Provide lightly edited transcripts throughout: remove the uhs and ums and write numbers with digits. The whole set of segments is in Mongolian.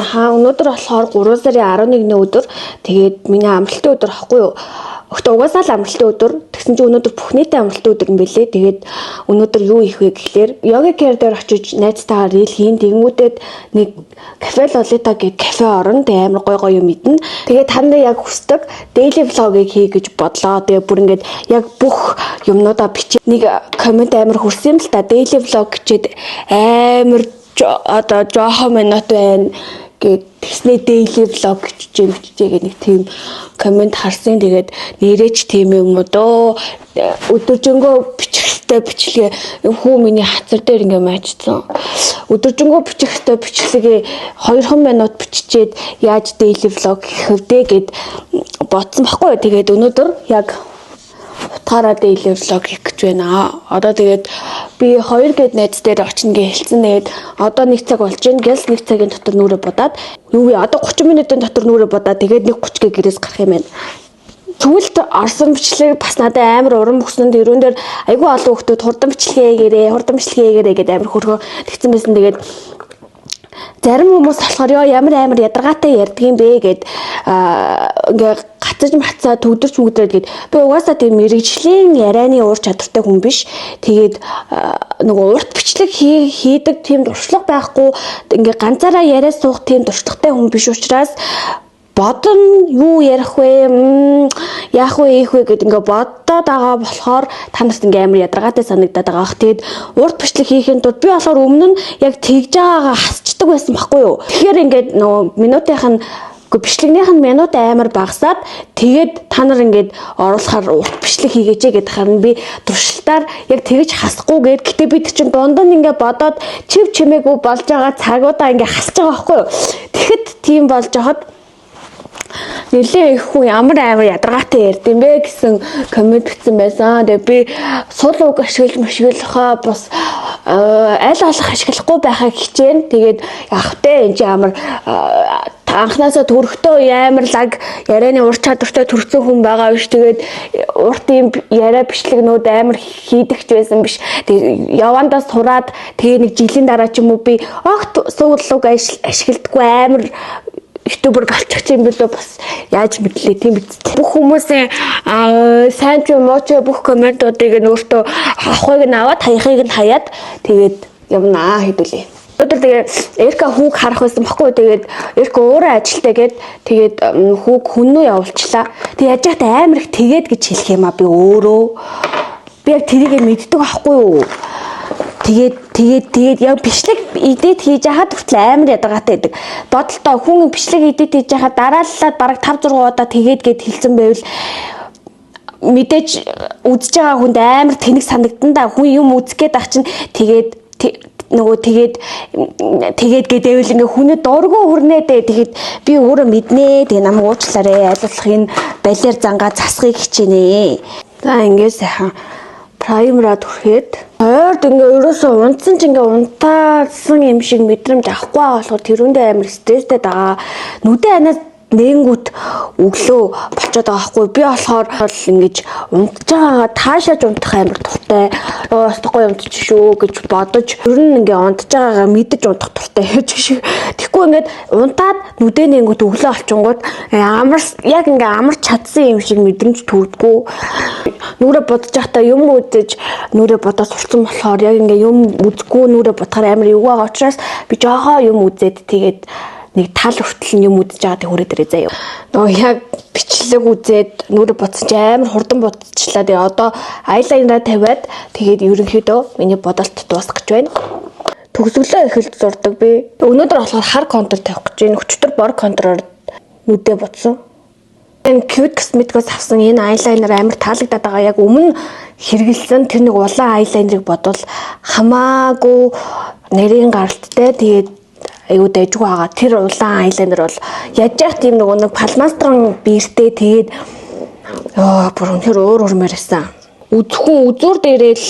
Өнөөдөр болохоор 3 сарын 11-ний өдөр тэгээд миний амралтын өдөр ахгүй юу? Өгтөө угаасаа л амралтын өдөр. Тэгсэн чинь өнөөдөр бүх нийтийн амралтын өдөр юм бэлээ. Тэгээд өнөөдөр юу их вэ гэхлээр йога care дээр очиж найзтайгаар рил хийн. Тэгэнгүүтээд нэг кафе лолита гэдэг кафе орно. Тэгээд амар гой юм идэнэ. Тэгээд танд яг хүсдэг daily vlog-ыг хий гэж бодлоо. Тэгээд бүр ингээд яг бүх юмнуудаа бичиж нэг коммент амар хүрсэн юм л та. Daily vlog гэчихэд амар одоо жоохон минут байна гэснээр daily vlog гэж нэг тийм коммент харсан. Тэгээд нэрэж тийм юм уу дөө өдөржингөө бичих хэвээр бичлэгээ хүү миний хацар дээр ингээ маачсан. Өдөржингөө бичих хэвээр бичлэгээ 2 минут биччихээд яаж daily vlog хийх вэ гэд бодсон байхгүй. Тэгээд өнөөдөр яг утгаараа daily vlog хийх гэж байна. Одоо тэгээд би 2 гээд найз дээр очно гэж хэлсэн. Тэгээд одоо 1 цаг болж байна. Гялс 1 цагийн дотор нүрэ бодоод юу вэ? Одоо 30 минутын дотор нүрэ бодоод тэгээд 1:30 гээ гэрээс гарах юм байна. Сүүлд орсон бичлэг бас надад амар уран өгснөнд ерөн дээр айгүй олон хүмүүс хурдан бичлэгээ хийгээрээ гэдэг амар хөрхөө тэгсэн байсан. Тэгээд зарим хүмүүс болохоор ямар ядаргаатай ярьдаг юм бэ гэд ингээ гацаж мацаа төгдөрч мөгдрээд гээд би угаасаа тийм мэрэгжлийн ярианы уур чадвартай хүн биш. Тэгээд нөгөө урт бичлэг хийдэг тийм туршлага байхгүй, ингээ ганцаараа яриа суух тийм туршлагатай хүн биш учраас бодон юу ярих вэ? Яах вэ гэд ингээ бодоод байгаа болохоор та нарт ингээ амар ядаргаатай санагдаад байгаа. Тэгээд урт бичлэг хийхэд тулд би болохоор өмнө нь яг тэгж байгаагаа хасчдаг байсан байхгүй юу? Тэгэхээр ингээ нөгөө минутынх нь бичлэгнийх нь минут амар багасаад тэгээд та нар ингээд оруулахаар урт бичлэг хийгээч гэдэг харин би туршилтаар яг тэгж хасахгүйгээд гэтээ бид чинь дунд нь ингээд бодоод чив чимээгүй болж байгаа цагуудаа ингээд хасж байгаа байхгүй юу? Тэгэхэд тийм болж жахад нэлээ их хүн ямар амар ядаргаатай ярьд юм бэ гэсэн коммент бичсэн байсан. Тэгээ би сул үг ашиглахаа бас аль болох ашиглахгүй байхаа хичээн. Тэгээд яг тэ энэ амар анхнаасаа төрөхтөө амар лаг ярианы ур чадвартай төрсөн хүн байгаа биш. Тэгээд урт юм яриа бичлэгнүүд амар хийдэгч байсан биш. Тэгээд явандаа сураад тэгээ нэг жилийн дараа ч юм уу би огт сул үг ашигладаггүй амар ютубер болчих юм билүү бас яаж мэдлээ тийм биз. Бүх хүмүүсийн сайн ч муу ч бүх комментуудыг өөртөө авахыг нь аваад хаяхыг нь хаяад тэгээд юмнаа хэдүүлээ. Өдөр тэгээд Эрка хүүг харах байсан баггүй. Тэгээд Эрка өөрөө ажилтаа гээд тэгээд хүүг хүннүү явуулчлаа. Тэг яаж яхад амар их тэгээд гэж хэлэх юм а би өөрөө. Би яг тэрийг мэддэг байхгүй юу? Тэгээд яг бичлэг эдит хийж хахад хүртэл амар ядаргаатай байдаг. Бодолтой хүн бичлэг эдит хийж хахад дарааллаад бараг 5-6 удаа тэгээд гэд хэлсэн байвал мэдээж үзэж байгаа хүнд амар тэнэг санагдан да. Хүн юм үзэх гээд ах чинь тэгээд гэдэвэл ингээ хүнээ дургу хүрнэ дээ. Тэгээд би өөрөө мэднэ. Тэгээ намайг уучлаарай. Аль болох энэ балиар зангаа засахыг хичээнэ. За ингээ сайхан праймера түрхэд ойрд ингээ ерөөсөө унтсан ч ингээ унтаасан юм шиг мэдрэмж авахгүй байгаа болохоор тэрүүндээ амар стресстэй байгаа. Нүдэн анаас нэнгүүт өглөө болчиход байгаа хгүй. Би болохоор ингэж унтж байгаагаа таашааж унтах амар туртай. Остоггүй унтчих шүү гэж бодож ер нь ингээ унтж байгаагаа мэдэж унтах туртай гэж шиг. Тэгэхгүй ингээд унтаад нүдэн нэнгүүт өглөө олчингууд яг ингээ амар чадсан юм шиг мэдрэмж төрдгүү. Нүрэ бодож байхдаа юм үзэж нүрэ бодож сурцсан болохоор яг ингээ юм үзгүй нүрэ бодохоор амар эвгүй байгаа учраас би жоохоо юм үзээд тэгээд нэг тал хүртэл юм үзэж байгаа тэг хүрээ дээрээ заяа. Нөгөө яг бичлэг үзээд нүрэ бодсон чи амар хурдан бодчихлаа. Тэгээ одоо айлайнаа тавиад тэгээд ерөнхийдөө миний бодолт дуусгах гэж байна. Төгсгөлөө эхэлж зурдаг би. Өнөөдөр болохоор хар контур тавих гэж байна. Өчтөр бор контуроор нүдээ бодсон. Энэ cute cosmetics авсан энэ айлайнер амар таалагдаад байгаа. Яг өмнө хэрэгэлсэн тэр нэг улаан айлайнерыг бодвол хамаагүй нэрийн гаралттай. Тэгээд аюу дэжгүй байгаа. Тэр улаан айлайнер бол яаж яах тийм нэг палмастрон биертэй тэгээд бүр үнэхээр өөр мэрсэн. Үзэхүн үзүүр дээрэл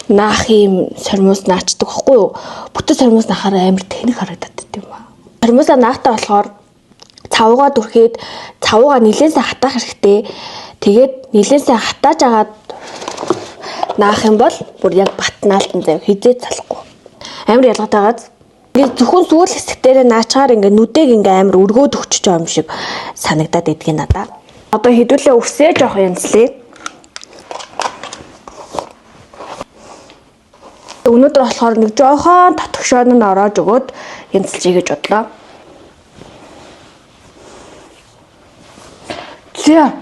наах юм сормоос наачдаг байхгүй юу? Бүтэн сормоос нахаар амар тэнэг харагдаад байт юм аа. Сормоосаа наахтаа болохоор цавуугаа дүрхээд цавуугаа нилээн сайн хатаах хэрэгтэй. Тэгээд нилээн сайн хатааж агаад наах юм бол бүр яг батнаалтан зав хизээ залахгүй. Амар ялгаатай байгааз. Би зөвхөн сүүл хэсэг дээр наачаар ингээ нүдэг ингээ амар өргөөд өгчөж байгаа юм шиг санагдаад идэх надаа. Одоо хэдүүлээ өвсөө жоох янзлээ. Өнөөдөр болохоор нэг жоохон татгшоон нь ороож өгөөд янзлжээ гэж бодлоо. За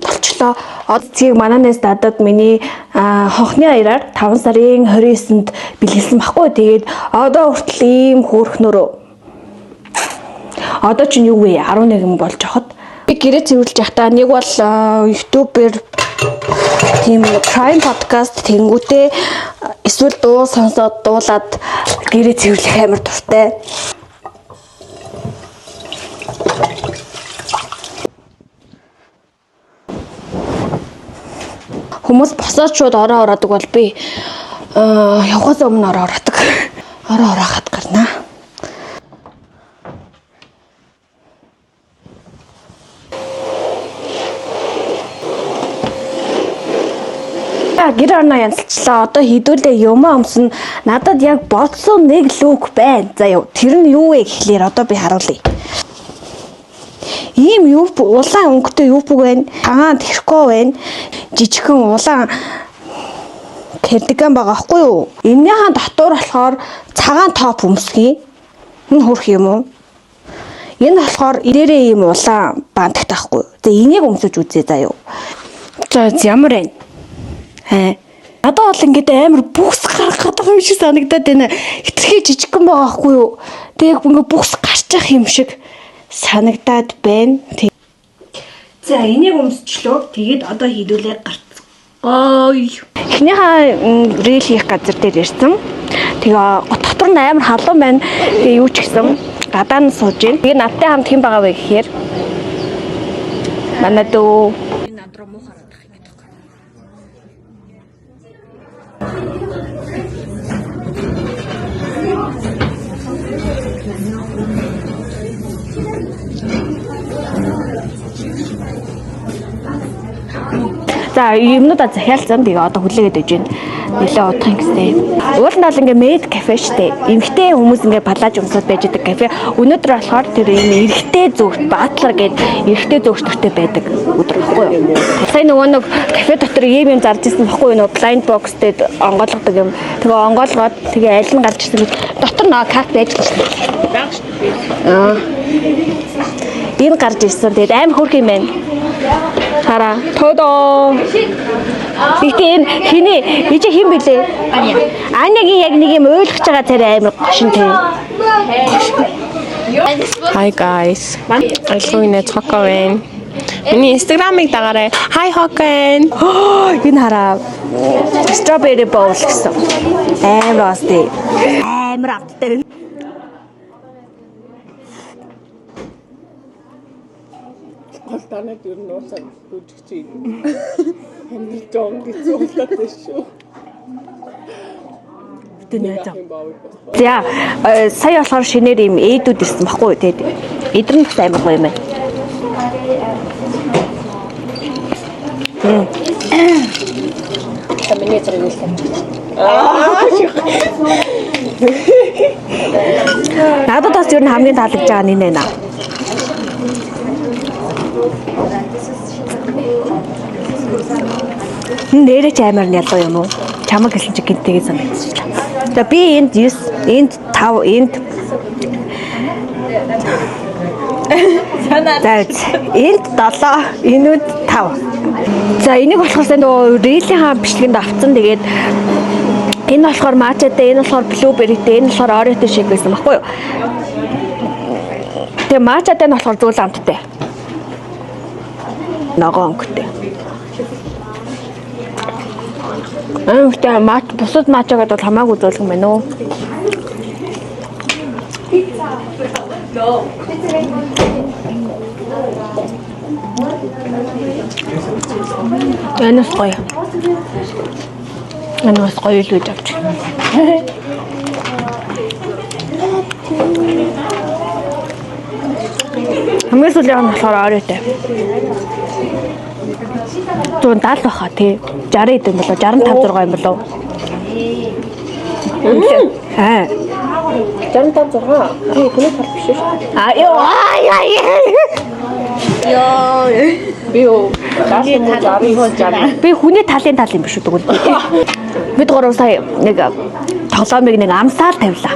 болчлоо. Одоо цэгийг мананаас дадад миний хонхны аяраар 5 сарын 29-нд бэлгэлсэн баггүй. Тэгээд одоо хүртэл ийм хөөрхнөрөө. Одоо ч юу вэ? 11 болж хахад. Би гэрээ цэвэрлж явахдаа нэг бол YouTube-ээр тийм Prime podcast тэнгүүтээ эсвэл дуу сонсоод дуулаад гэрээ цэвэрлэх амар дуртай. Хүмүүс босоод шууд ороо ороодаг бол би явахаас өмнө ороо ороодаг. Ороо ороохад гарнаа. Гэр орноо янзлчлаа. Одоо хідүүлээ юмаа өмсөн надад яг бодсон нэг лүк байна. За яв. Тэр нь юу вэ гэхлээр одоо би харуулъя. Ийм юу улаан өнгөтэй юу бүг байна. Хаан тэрхүү байна. Жижигхэн улаан кардиган байгаа хгүй юу? Энийхэн дотор болохоор цагаан топ өмсгий. Энэ хөрх юм уу? Энэ болохоор ирээрээ ийм улаан банттай хгүй. За энийг өмсөж үзье заа юу. За ямар байна? Надад бол ингээд амар бүхс гаргах юм шиг санагдаад байна. Хитрхий жижигхэн байгаа хгүй юу? Тэг ингээд бүхс гарч явах юм шиг санагдаад байна. За энийг өмсчлөө. Тэгээд одоо хийдүүлээ гарц. Ой. Эхнийхээ рил хийх газар дээр ирсэн. Тэгээ дотор нь амар халуун байна. Тэгээ юу ч гэсэн гадаа нь сууж байна. Тэгээ надтай хамт хэн байгаа вэ гэхээр манай дөө над руу муу хараад байгаа юм гэдэг. За юмнуудаа захиалсан. Тэгээ одоо хүлээгээд өгч байна. Нилээ удах юм гэсэн. Уул нь бол ингээ мед кафе штэ. Эмхтэй хүмүүс ингээ палаж өмсөд байж байгаа кафе. Өнөөдөр болохоор тэр ийм эрэгтэй зөвхт баатлар гээд эрэгтэй зөвхтөртэй байдаг өдөр баггүй юу. Сая нөгөө нэг кафе дотор ийм зарж ирсэн баггүй юу. Blind box дээр онгойлгодог юм. Тэгээ онгойлгоод тэгээ аль нь гарч ирсэн. Дотор нөө кафе ажиллаж байна. Баг штэ. Энэ гарч ирсэн. Тэгээд аим хөрх юм байна. Хараа. Тодоо. Тэгтээ хиний ичи хин бэлээ? Анягийн яг нэг юм ойлгож байгаа царай амар гошин тий. Hi guys. Айлгүйнэ цокоwen. Миний Instagram-ыг дагаарай. Hi Hocken. Энэ хараа. Strawberry bowl гэсэн. Амар асти. Амар авттай. Алтанад юу нууцаа бүжигч юм. Хэмнэл жон гэж уулаад шүү. За сая болохоор шинээр юм ээдүүд ирсэн баггүй тэгээд эдгээр нь бас амар гоё юм байна. Миний зэрэг үлээ. Надад бас юу н хамгийн таалагдж байгаа нь энэ байна. Нэрэ ч амар нялуу юм уу? Чамаг хэлсэн чи гинтэйгээ санагдчихлаа. За би энд 9, энд 5, энд энд 7, энүүд 5. За энийг болохоор сайн нөгөө рейлийнхаа бичлэгэнд авцсан. Тэгээд энэ болохоор матчатай, энэ болохоор блүүберритэй, энэ болохоор ореотой шиг байсан баггүй юу? Тэгээ матчатай нь болохоор зөөл амттай. Ногоон өнгөтэй. Гэхдээ матч бусад матчагаад бол хамаагүй зөөлгөн байна уу? Энэс гоё. Энэс гоё л гэж авч. Хамгийн сүүлийн нь болохоор ореотой. 170 баха тий. 60 эд юм болоо 65 6 юм болоо. Аа. 65 6. Би хүний тал биш шүү. Яа. Би юу? Даасан муу 60. Би хүний талын тал юм биш үү тэгвэл. Бид гурав сая нэг тоглоомыг нэг амсаар тавилаа.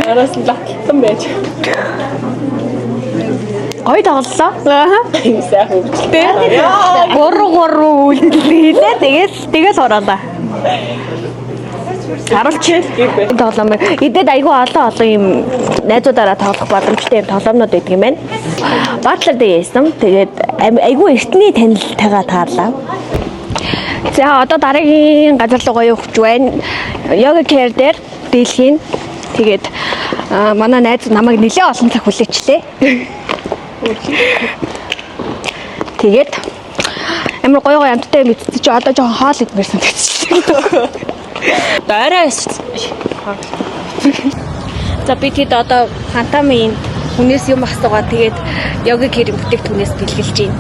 Араас нь лактан байж. Гой тоглолоо. Сайн хөвгөлтэй. 3 үлдээ. Тэгэл ороолаа. Харуулч тоглоомыг эдэд айгүй олон юм найзуудаараа тоглох боломжтой юм тоглоомнууд байдаг юм байна. Батлер дээр яасан. Тэгээд айгүй эртний танилтайгаа таарлаа. За одоо дараагийн газар руу явж байна. Yoga care дээр дийлхийн. Тэгээд манай найз намайг нэлээд олон цаг хүлээчлээ. Тэгээд амар гоё амттай юм идсэн чи одоо жоохон хоол идмэрсэн гэсэн. Дээрээс. За би тэгэд одоо фантамын хүнээс юм асуугаа тэгээд yoga care бүтээгдэхүүнээс бэлгэлж байна.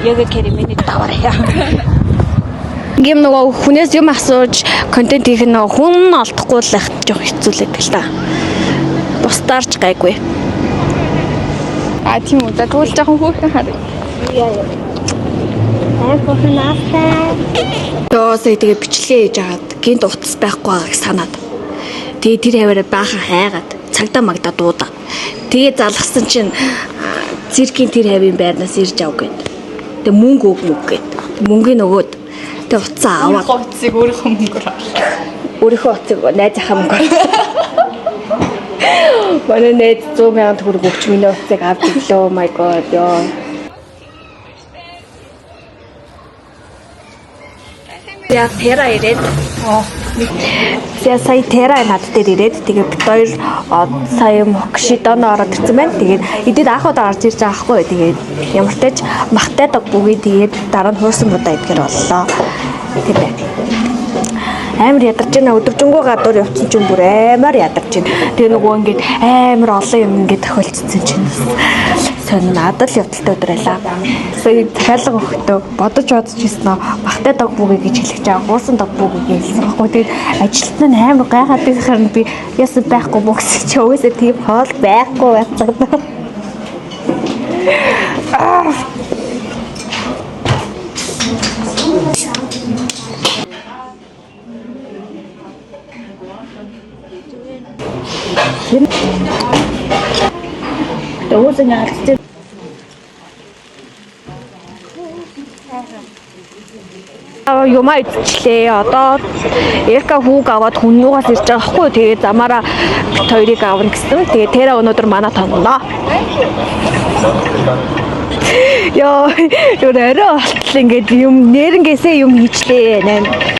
Yoga care миний даваарай. Гим нөгөө хүнээс юм асууж контент хийх нь хүн олдохгүй л их жоох хэцүүлээд л та. Бусдаарч гайгүй. Тийм үү. За тэгвэл жоохон хөөрхөн харъя. Доосоо тэгээ бичлээ хийж агаад гинт утас байхгүй байгааг санаад. Тэгээ тэр хаваараа баахан хайгаад цагдаа магдаа дуудаа. Тэгээ залгсан чинь циркийн тэр хавийн байрнаас ирж ав гэд. Тэгээ мөнгө өг гэд. Мөнгөний өгөөд тэгээ уцаа аваад Гоцыг өөрийнхөө мөнгөөр авлаа. өөрийнхөө уцыг найзынхаа мөнгөөр. Манай найз 100,000 төгрөг өгч миний уцыг авч ирлээ. Oh my god ёо. Я тера ирээд. Сая тера над дээр ирээд тэгээд бид хоёр сая мокшидоно ороод ирсэн байна. Тэгээд эдэд анхуд орж ирж байгаа хгүй. Тэгээд ямар ч тач махтай дог бүгээ тэгээд дараа нь хуурсан будаа идгээр боллоо. Тийм ээ. Амар ядарч байна. Өдөржингөө гадуур явцсан чинь бүр амар ядарч байна. Тэгээ нөгөө ингээд амар олон юм ингээд тохиолдсон чинь сонь надад л явдалтай өдөр байлаа. Сая захиалга өгөхдөө бодож ирсэн нөө махтай дог бүгээ гэж хэлэх чаа. Хуурсан дог бүгээ гэж хэлсэн байхгүй. Тэгээд ажилтнаа нь амар гайхаад байхаар нь би яасан байхгүй мө гэсэн чи өөсөө тийм хоол байхгүй байцагдаа. Өөсөө яалцсан. Юмаа идчихлээ. Одоо Эрка хүүг аваад хүннүүгээс ирж байгаа хгүй. Тэгээд замаараа бит хоёрыг авна гэсэн. Тэгээд тэрэ өнөөдөр манай тонноо. Ёо, юу нэрэ болтол ингээд юм нэрнгээсээ юм хийчлээ.